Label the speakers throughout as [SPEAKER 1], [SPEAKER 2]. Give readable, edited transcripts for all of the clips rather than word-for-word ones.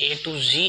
[SPEAKER 1] A to Z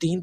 [SPEAKER 2] 3